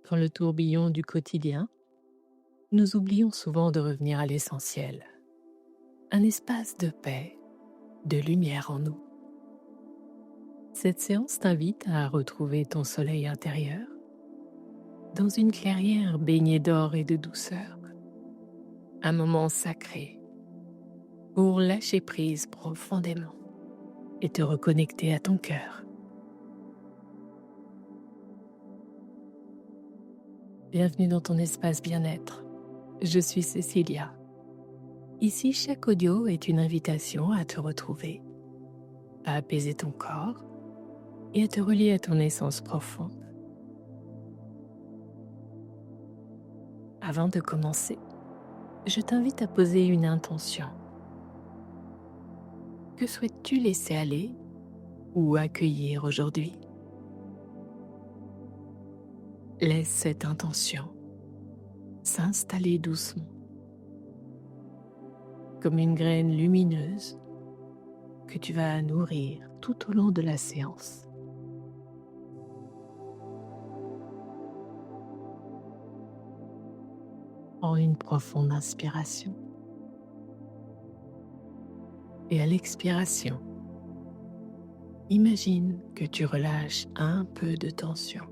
Dans le tourbillon du quotidien, nous oublions souvent de revenir à l'essentiel, un espace de paix, de lumière en nous. Cette séance t'invite à retrouver ton soleil intérieur dans une clairière baignée d'or et de douceur, un moment sacré pour lâcher prise profondément et te reconnecter à ton cœur. Bienvenue dans ton espace bien-être. Je suis Cécilia. Ici, chaque audio est une invitation à te retrouver, à apaiser ton corps et à te relier à ton essence profonde. Avant de commencer, je t'invite à poser une intention. Que souhaites-tu laisser aller ou accueillir aujourd'hui? Laisse cette intention s'installer doucement, comme une graine lumineuse que tu vas nourrir tout au long de la séance. Prends une profonde inspiration et à l'expiration, imagine que tu relâches un peu de tension.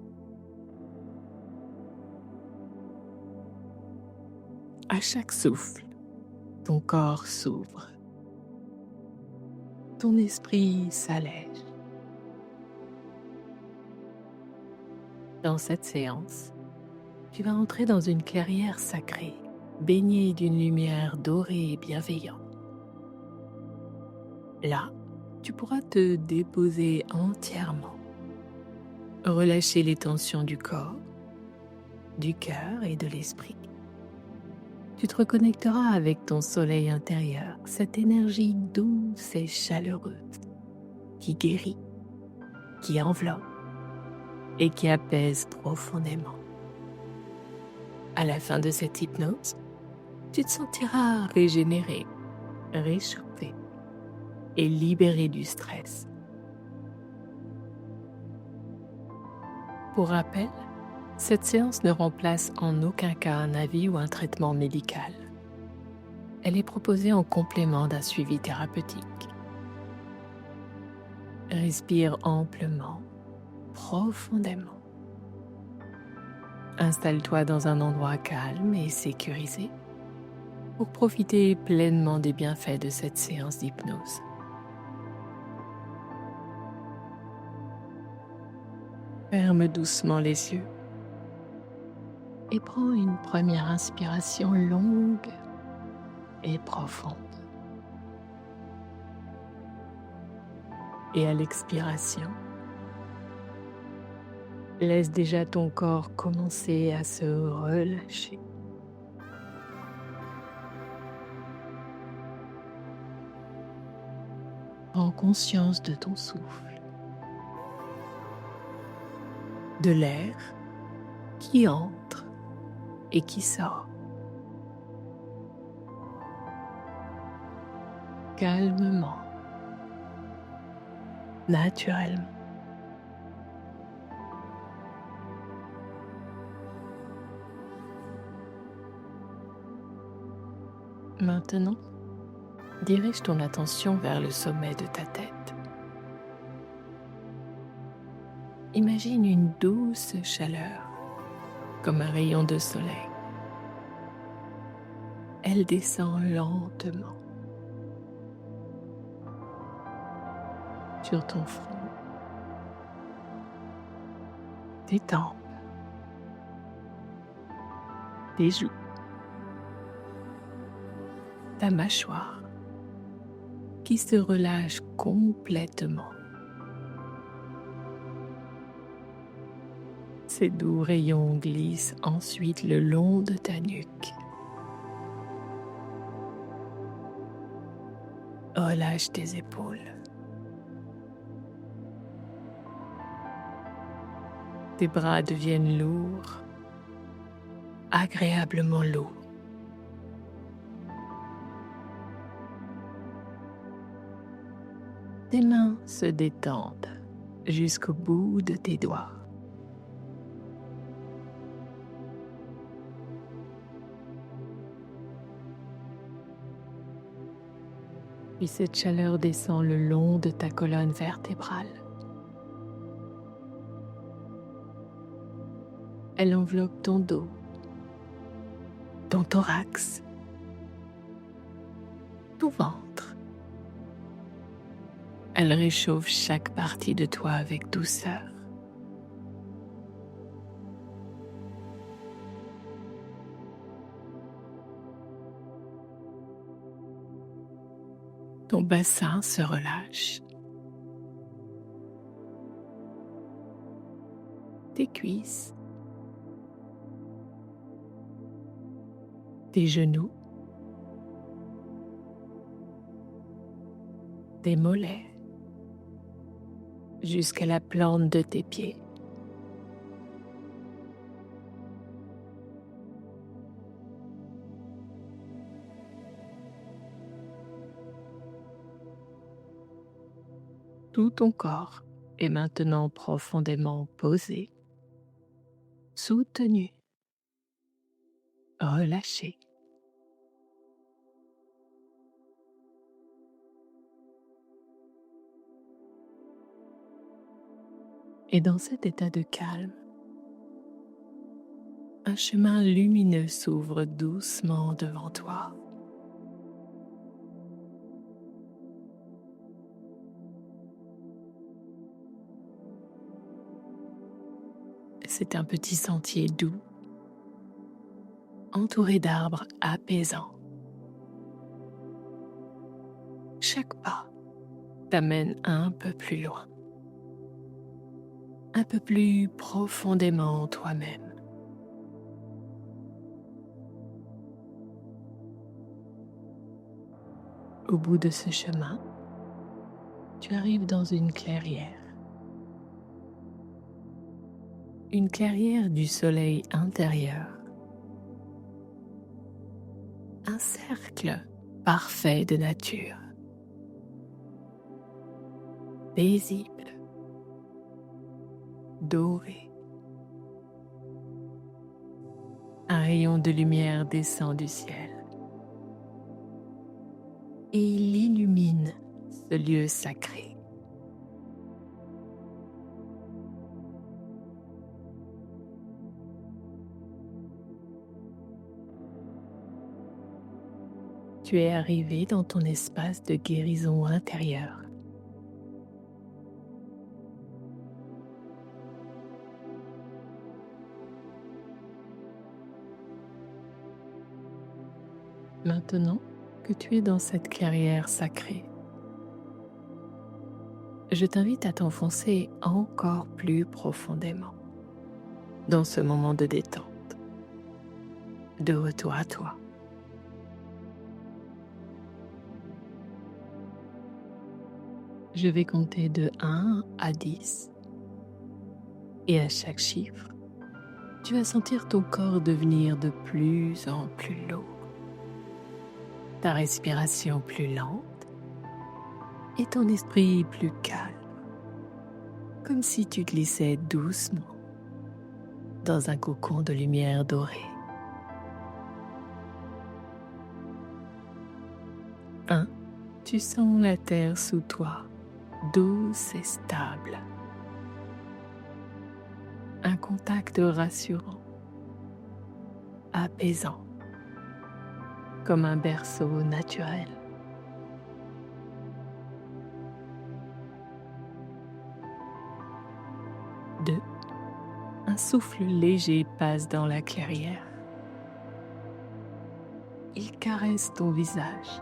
À chaque souffle, ton corps s'ouvre, ton esprit s'allège. Dans cette séance, tu vas entrer dans une clairière sacrée, baignée d'une lumière dorée et bienveillante. Là, tu pourras te déposer entièrement, relâcher les tensions du corps, du cœur et de l'esprit. Tu te reconnecteras avec ton soleil intérieur, cette énergie douce et chaleureuse qui guérit, qui enveloppe et qui apaise profondément. À la fin de cette hypnose, tu te sentiras régénéré, réchauffé et libéré du stress. Pour rappel, cette séance ne remplace en aucun cas un avis ou un traitement médical. Elle est proposée en complément d'un suivi thérapeutique. Respire amplement, profondément. Installe-toi dans un endroit calme et sécurisé pour profiter pleinement des bienfaits de cette séance d'hypnose. Ferme doucement les yeux et prends une première inspiration longue et profonde. Et à l'expiration, laisse déjà ton corps commencer à se relâcher. Prends conscience de ton souffle, de l'air qui entre et qui sort. Calmement, naturellement. Maintenant, dirige ton attention vers le sommet de ta tête. Imagine une douce chaleur, comme un rayon de soleil. Elle descend lentement sur ton front, tes tempes, tes joues, ta mâchoire qui se relâche complètement. Ces doux rayons glissent ensuite le long de ta nuque. Relâche tes épaules. Tes bras deviennent lourds, agréablement lourds. Tes mains se détendent jusqu'au bout de tes doigts. Puis cette chaleur descend le long de ta colonne vertébrale. Elle enveloppe ton dos, ton thorax, ton ventre. Elle réchauffe chaque partie de toi avec douceur. Ton bassin se relâche. Tes cuisses, tes genoux, tes mollets, jusqu'à la plante de tes pieds. Tout ton corps est maintenant profondément posé, soutenu, relâché. Et dans cet état de calme, un chemin lumineux s'ouvre doucement devant toi. C'est un petit sentier doux, entouré d'arbres apaisants. Chaque pas t'amène un peu plus loin, un peu plus profondément en toi-même. Au bout de ce chemin, tu arrives dans une clairière. Une clairière du soleil intérieur. Un cercle parfait de nature. Paisible, doré. Un rayon de lumière descend du ciel. Et il illumine ce lieu sacré. Tu es arrivé dans ton espace de guérison intérieure. Maintenant que tu es dans cette clairière sacrée, je t'invite à t'enfoncer encore plus profondément dans ce moment de détente, de retour à toi. Je vais compter de 1 à 10 et à chaque chiffre, tu vas sentir ton corps devenir de plus en plus lourd, ta respiration plus lente et ton esprit plus calme, comme si tu glissais doucement dans un cocon de lumière dorée. 1. Tu sens la terre sous toi, douce et stable. Un contact rassurant, apaisant, comme un berceau naturel. 2. Un souffle léger passe dans la clairière. Il caresse ton visage,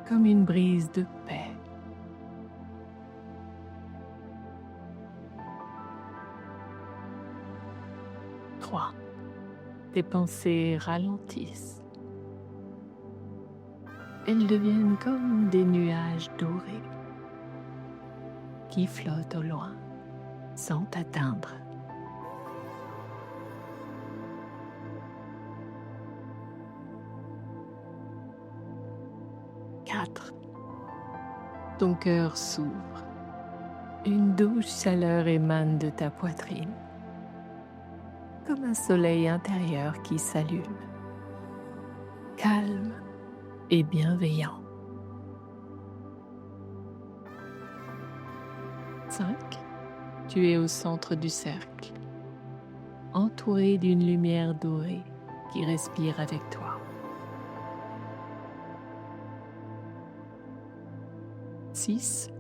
comme une brise de paix. 3. Tes pensées ralentissent. Elles deviennent comme des nuages dorés qui flottent au loin sans t'atteindre. 4. Ton cœur s'ouvre. Une douce chaleur émane de ta poitrine, comme un soleil intérieur qui s'allume, calme et bienveillant. 5. Tu es au centre du cercle, entouré d'une lumière dorée qui respire avec toi. 6.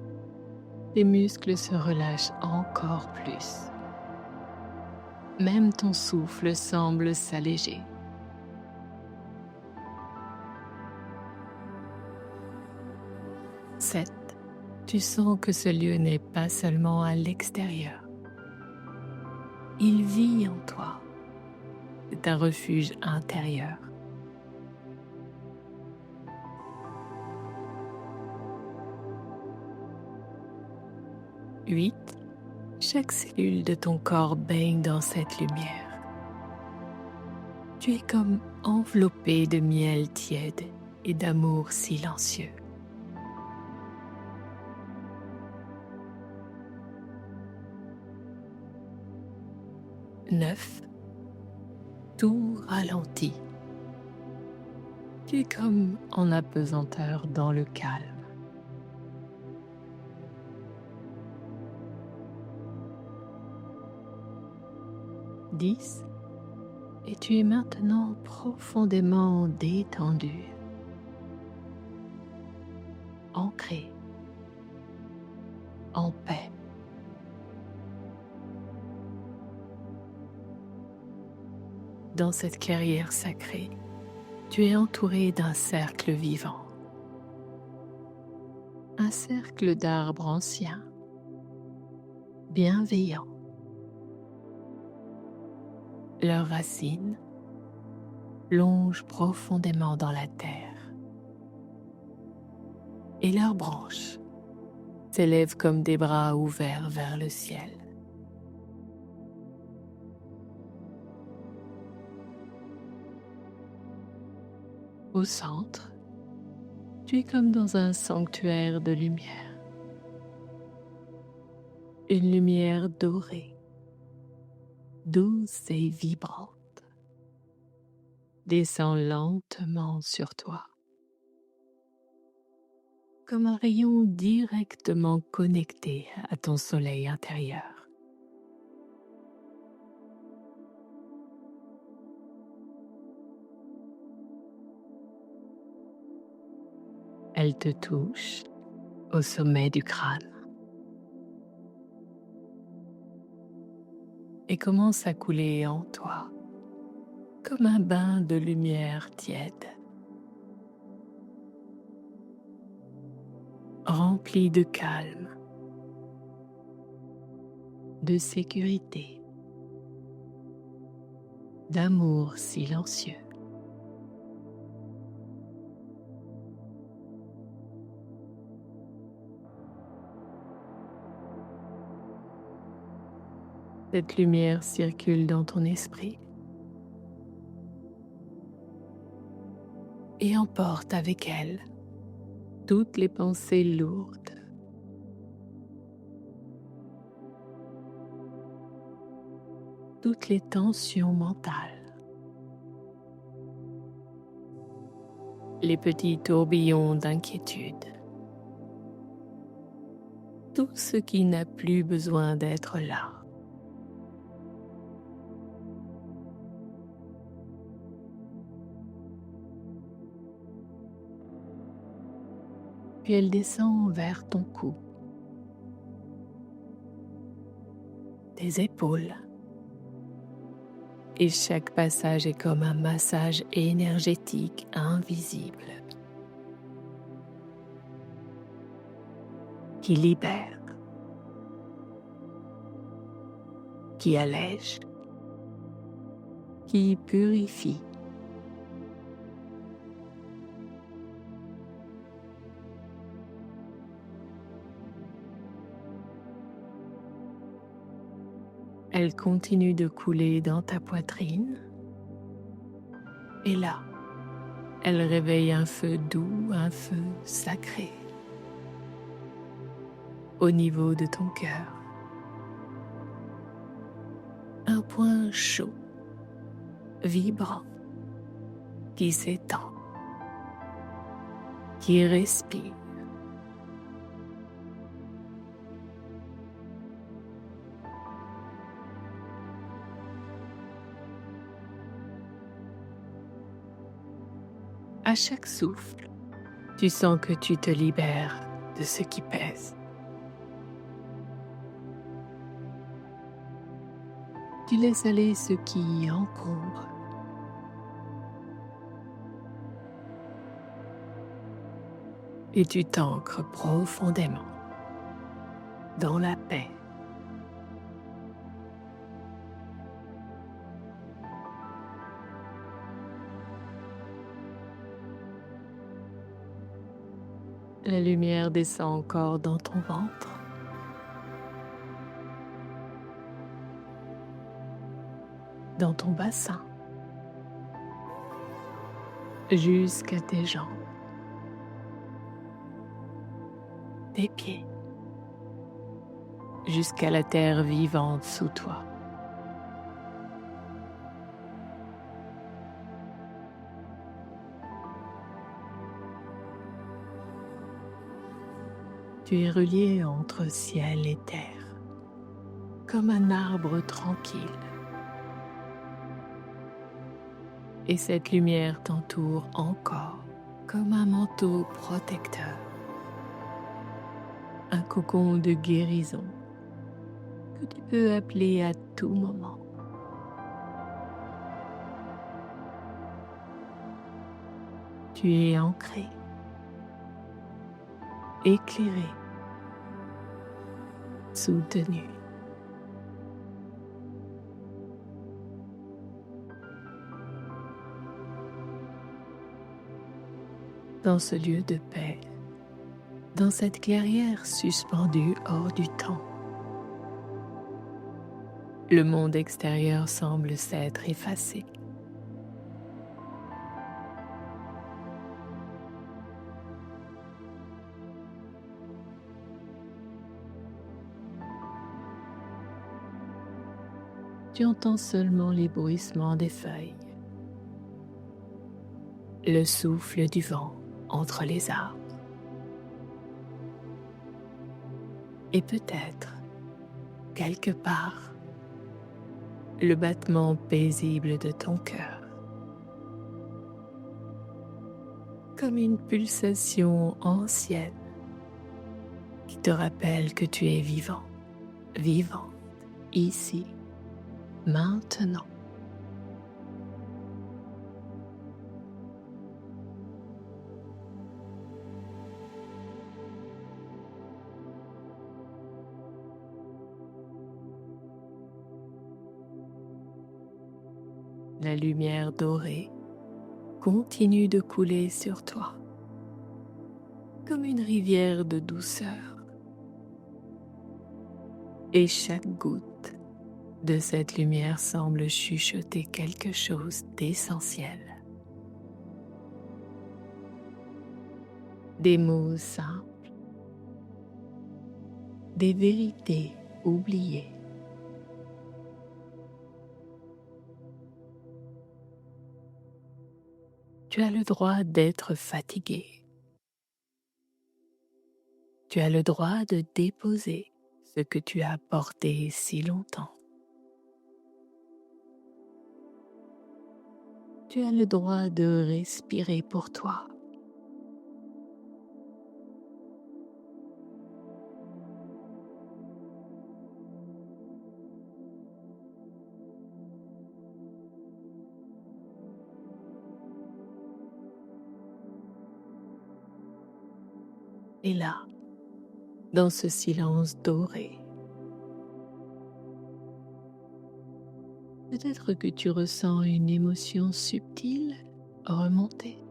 Tes muscles se relâchent encore plus. Même ton souffle semble s'alléger. 7. Tu sens que ce lieu n'est pas seulement à l'extérieur. Il vit en toi. C'est un refuge intérieur. 8. Chaque cellule de ton corps baigne dans cette lumière. Tu es comme enveloppé de miel tiède et d'amour silencieux. 9. Tout ralentit. Tu es comme en apesanteur dans le calme. 10. Et tu es maintenant profondément détendu, ancré, en paix. Dans cette carrière sacrée, tu es entouré d'un cercle vivant, un cercle d'arbres anciens, bienveillants. Leurs racines plongent profondément dans la terre et leurs branches s'élèvent comme des bras ouverts vers le ciel. Au centre, tu es comme dans un sanctuaire de lumière. Une lumière dorée, douce et vibrante, descend lentement sur toi, comme un rayon directement connecté à ton soleil intérieur. Elle te touche au sommet du crâne et commence à couler en toi comme un bain de lumière tiède, rempli de calme, de sécurité, d'amour silencieux. Cette lumière circule dans ton esprit et emporte avec elle toutes les pensées lourdes, toutes les tensions mentales, les petits tourbillons d'inquiétude, tout ce qui n'a plus besoin d'être là. Puis elle descend vers ton cou, tes épaules, et chaque passage est comme un massage énergétique invisible qui libère, qui allège, qui purifie. Elle continue de couler dans ta poitrine. Et là, elle réveille un feu doux, un feu sacré au niveau de ton cœur. Un point chaud, vibrant, qui s'étend, qui respire. À chaque souffle, tu sens que tu te libères de ce qui pèse. Tu laisses aller ce qui encombre et tu t'ancres profondément dans la paix. La lumière descend encore dans ton ventre, dans ton bassin, jusqu'à tes jambes, tes pieds, jusqu'à la terre vivante sous toi. Tu es relié entre ciel et terre, comme un arbre tranquille. Et cette lumière t'entoure encore comme un manteau protecteur, un cocon de guérison que tu peux appeler à tout moment. Tu es ancré, éclairé, soutenu. Dans ce lieu de paix, dans cette clairière suspendue hors du temps, le monde extérieur semble s'être effacé. Tu entends seulement les bruissements des feuilles, le souffle du vent entre les arbres. Et peut-être, quelque part, le battement paisible de ton cœur, comme une pulsation ancienne qui te rappelle que tu es vivant, vivante, ici, maintenant. La lumière dorée continue de couler sur toi, comme une rivière de douceur. Et chaque goutte de cette lumière semble chuchoter quelque chose d'essentiel. Des mots simples, des vérités oubliées. Tu as le droit d'être fatigué. Tu as le droit de déposer ce que tu as porté si longtemps. Tu as le droit de respirer pour toi. Et là, dans ce silence doré, peut-être que tu ressens une émotion subtile remonter.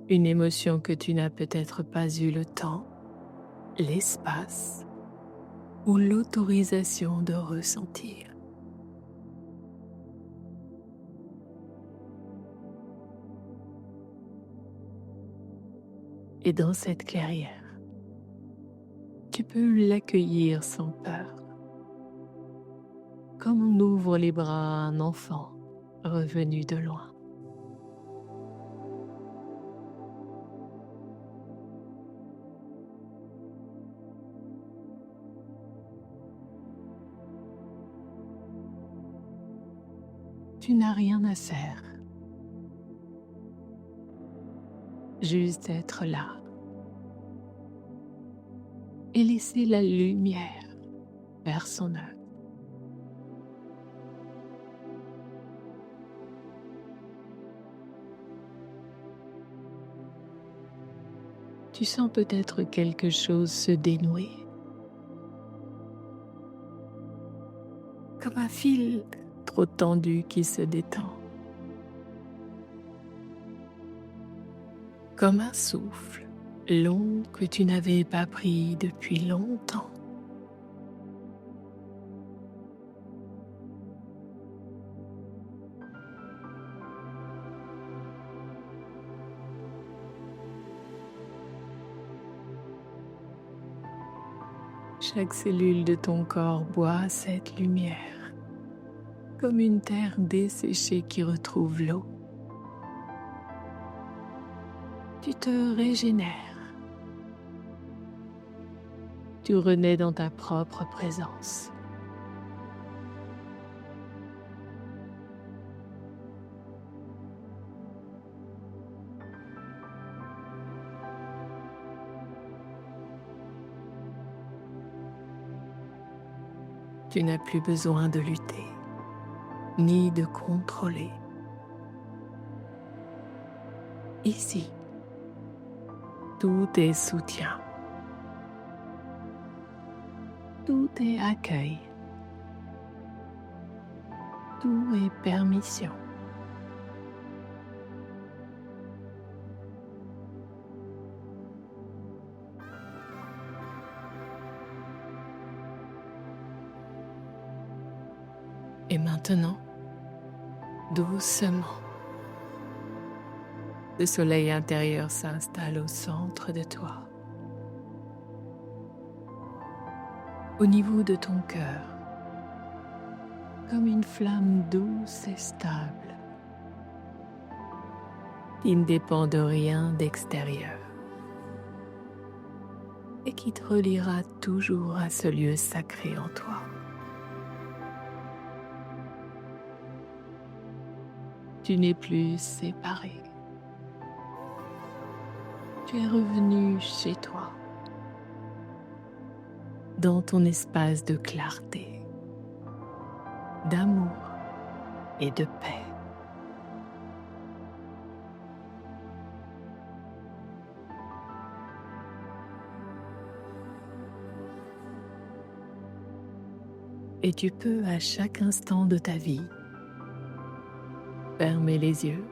Une émotion que tu n'as peut-être pas eu le temps, l'espace ou l'autorisation de ressentir. Et dans cette clairière, tu peux l'accueillir sans peur, comme on ouvre les bras à un enfant revenu de loin. Tu tu n'as rien à faire. Juste être là et laisser la lumière faire son œuvre. Tu sens peut-être quelque chose se dénouer, comme un fil trop tendu qui se détend, comme un souffle long que tu n'avais pas pris depuis longtemps. Chaque cellule de ton corps boit cette lumière, comme une terre desséchée qui retrouve l'eau. Tu te régénères. Tu renais dans ta propre présence. Tu n'as plus besoin de lutter, ni de contrôler. Ici, tout est soutien. Tout est accueil. Tout est permission. Et maintenant, doucement, le soleil intérieur s'installe au centre de toi, au niveau de ton cœur, comme une flamme douce et stable, qui ne dépend de rien d'extérieur et qui te reliera toujours à ce lieu sacré en toi. Tu n'es plus séparé. Tu es revenu chez toi, dans ton espace de clarté, d'amour et de paix. Et tu peux à chaque instant de ta vie fermer les yeux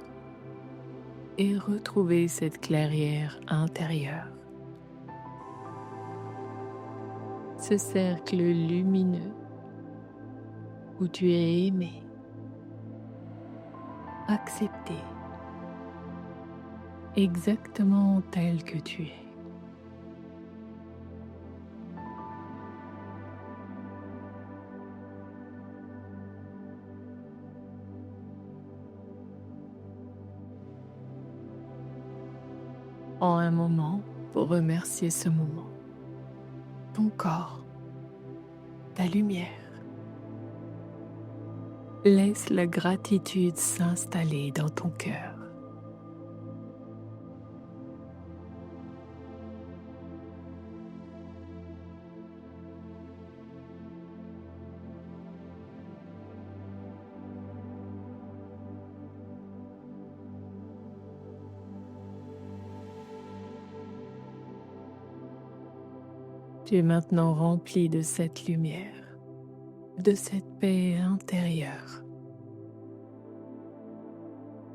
et retrouver cette clairière intérieure, ce cercle lumineux où tu es aimé, accepté, exactement tel que tu es. Prends un moment pour remercier ce moment, ton corps, ta lumière. Laisse la gratitude s'installer dans ton cœur. Tu es maintenant rempli de cette lumière, de cette paix intérieure.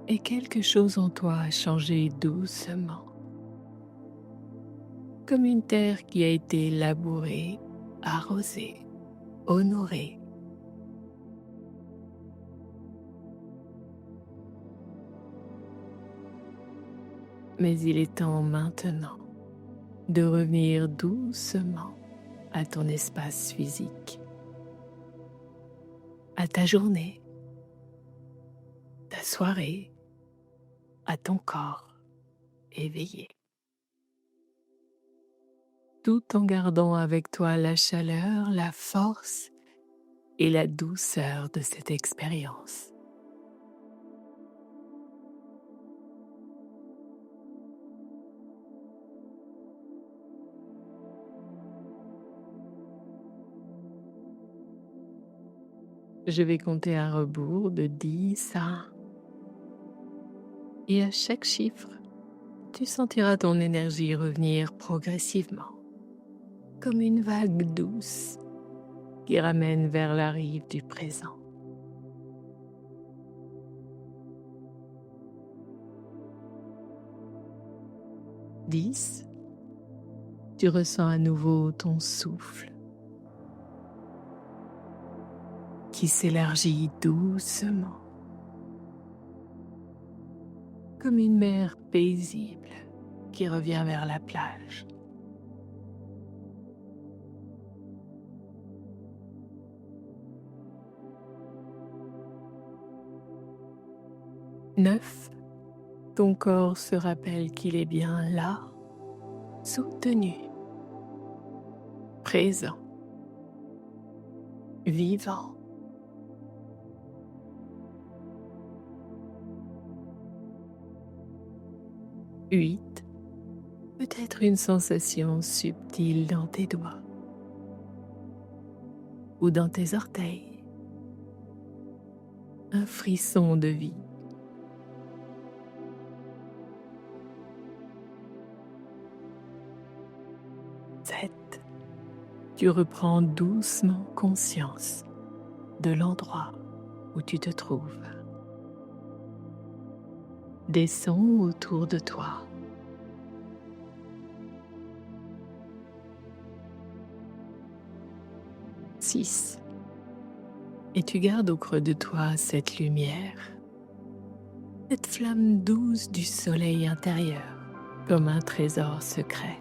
Et quelque chose en toi a changé doucement, comme une terre qui a été labourée, arrosée, honorée. Mais il est temps maintenant de revenir doucement à ton espace physique, à ta journée, ta soirée, à ton corps éveillé, tout en gardant avec toi la chaleur, la force et la douceur de cette expérience. Je vais compter à rebours de 10 à 1. Et à chaque chiffre, tu sentiras ton énergie revenir progressivement, comme une vague douce qui ramène vers la rive du présent. 10, tu ressens à nouveau ton souffle qui s'élargit doucement, comme une mer paisible qui revient vers la plage. 9, ton corps se rappelle qu'il est bien là, soutenu, présent, vivant. 8, peut-être une sensation subtile dans tes doigts ou dans tes orteils, un frisson de vie. 7, tu reprends doucement conscience de l'endroit où tu te trouves. Des sons autour de toi. 6, et tu gardes au creux de toi cette lumière, cette flamme douce du soleil intérieur, comme un trésor secret.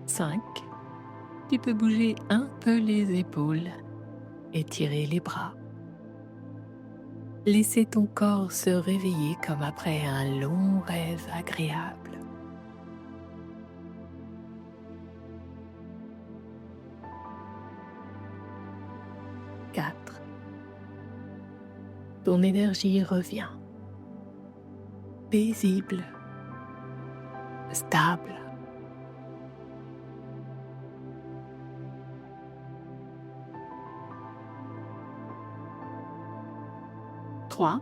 5, tu peux bouger un peu les épaules, étirer les bras. Laisser ton corps se réveiller comme après un long rêve agréable. 4, ton énergie revient, paisible, stable. 3,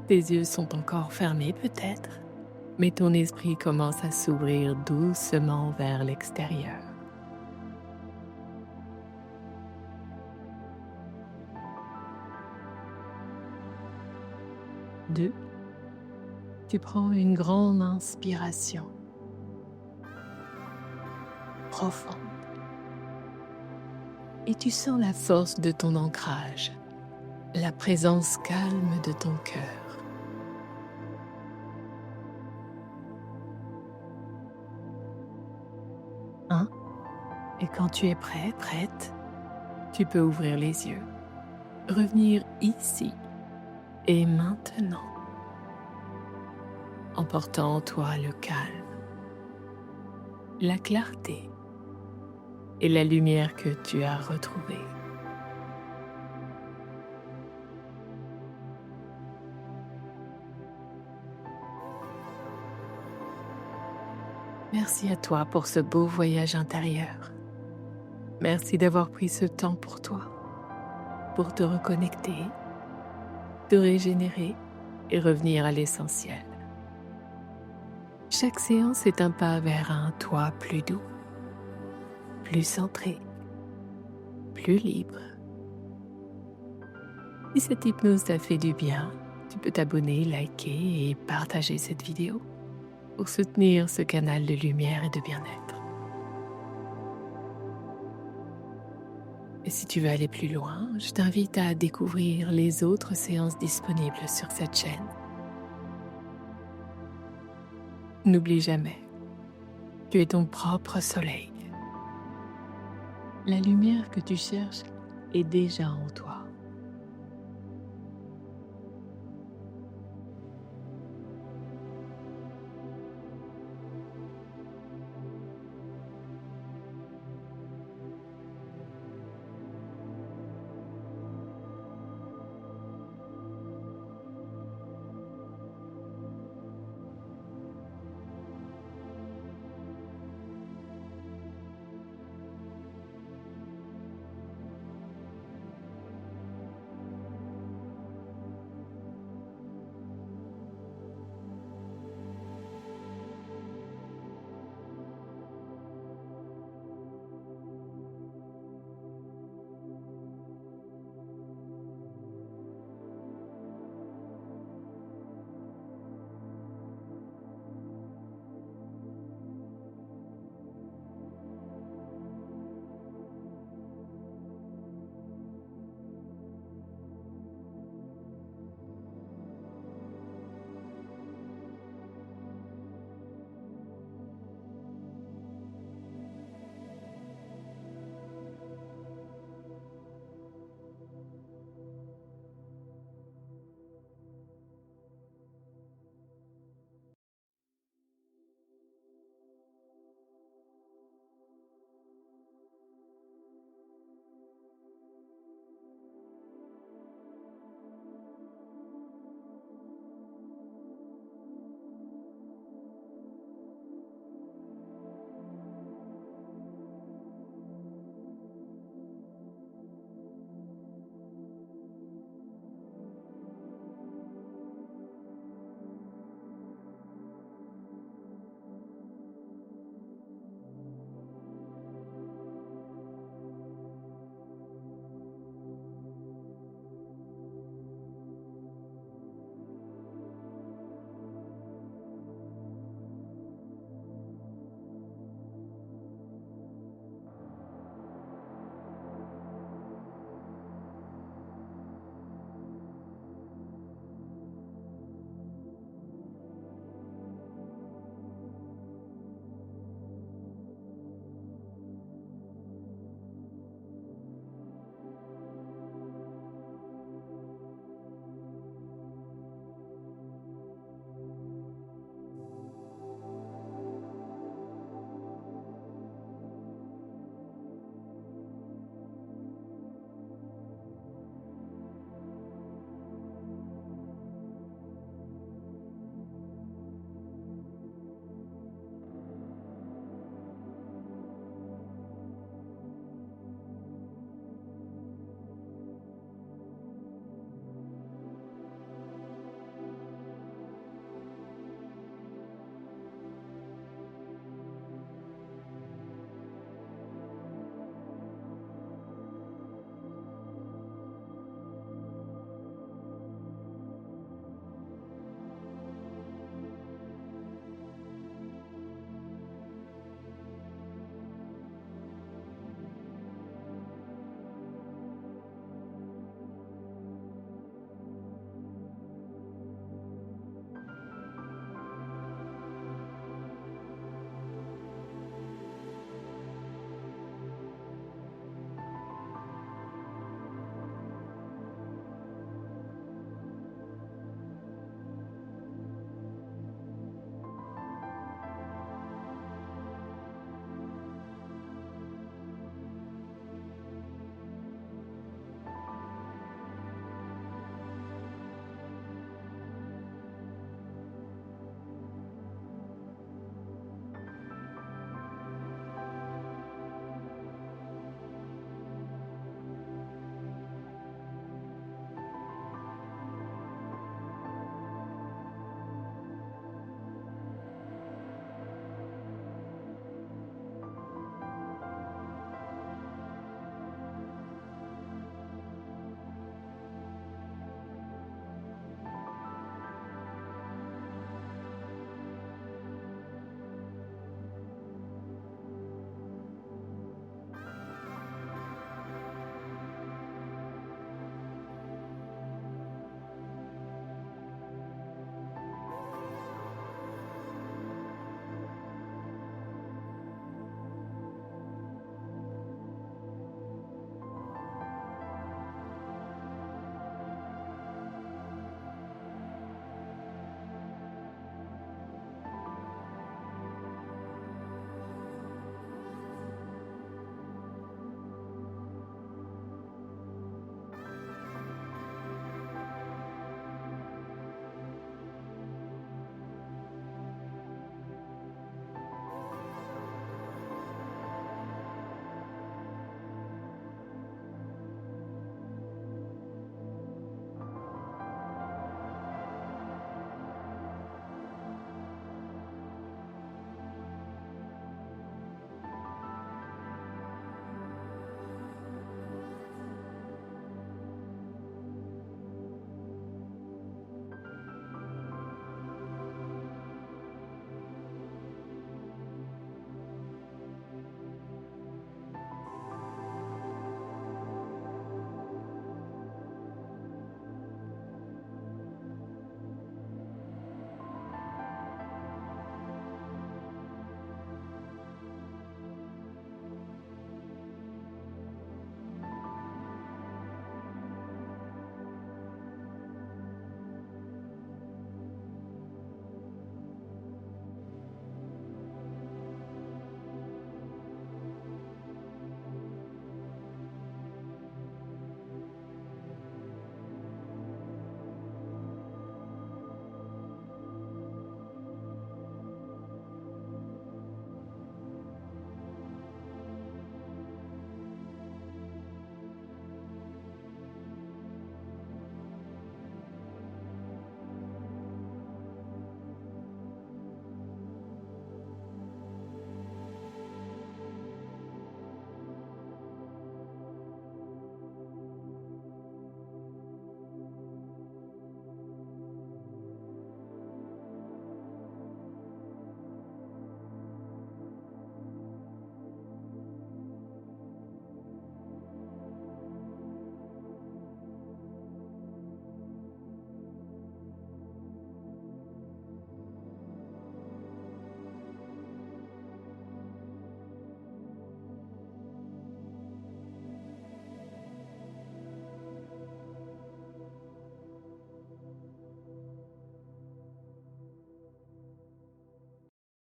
tes yeux sont encore fermés peut-être, mais ton esprit commence à s'ouvrir doucement vers l'extérieur. 2, tu prends une grande inspiration, profonde, et tu sens la force de ton ancrage, la présence calme de ton cœur. 1, et quand tu es prêt, prête, tu peux ouvrir les yeux, revenir ici et maintenant, emportant en toi le calme, la clarté et la lumière que tu as retrouvée. Merci à toi pour ce beau voyage intérieur. Merci d'avoir pris ce temps pour toi, pour te reconnecter, te régénérer et revenir à l'essentiel. Chaque séance est un pas vers un toi plus doux, plus centré, plus libre. Si cette hypnose t'a fait du bien, tu peux t'abonner, liker et partager cette vidéo pour soutenir ce canal de lumière et de bien-être. Et si tu veux aller plus loin, je t'invite à découvrir les autres séances disponibles sur cette chaîne. N'oublie jamais, tu es ton propre soleil. La lumière que tu cherches est déjà en toi.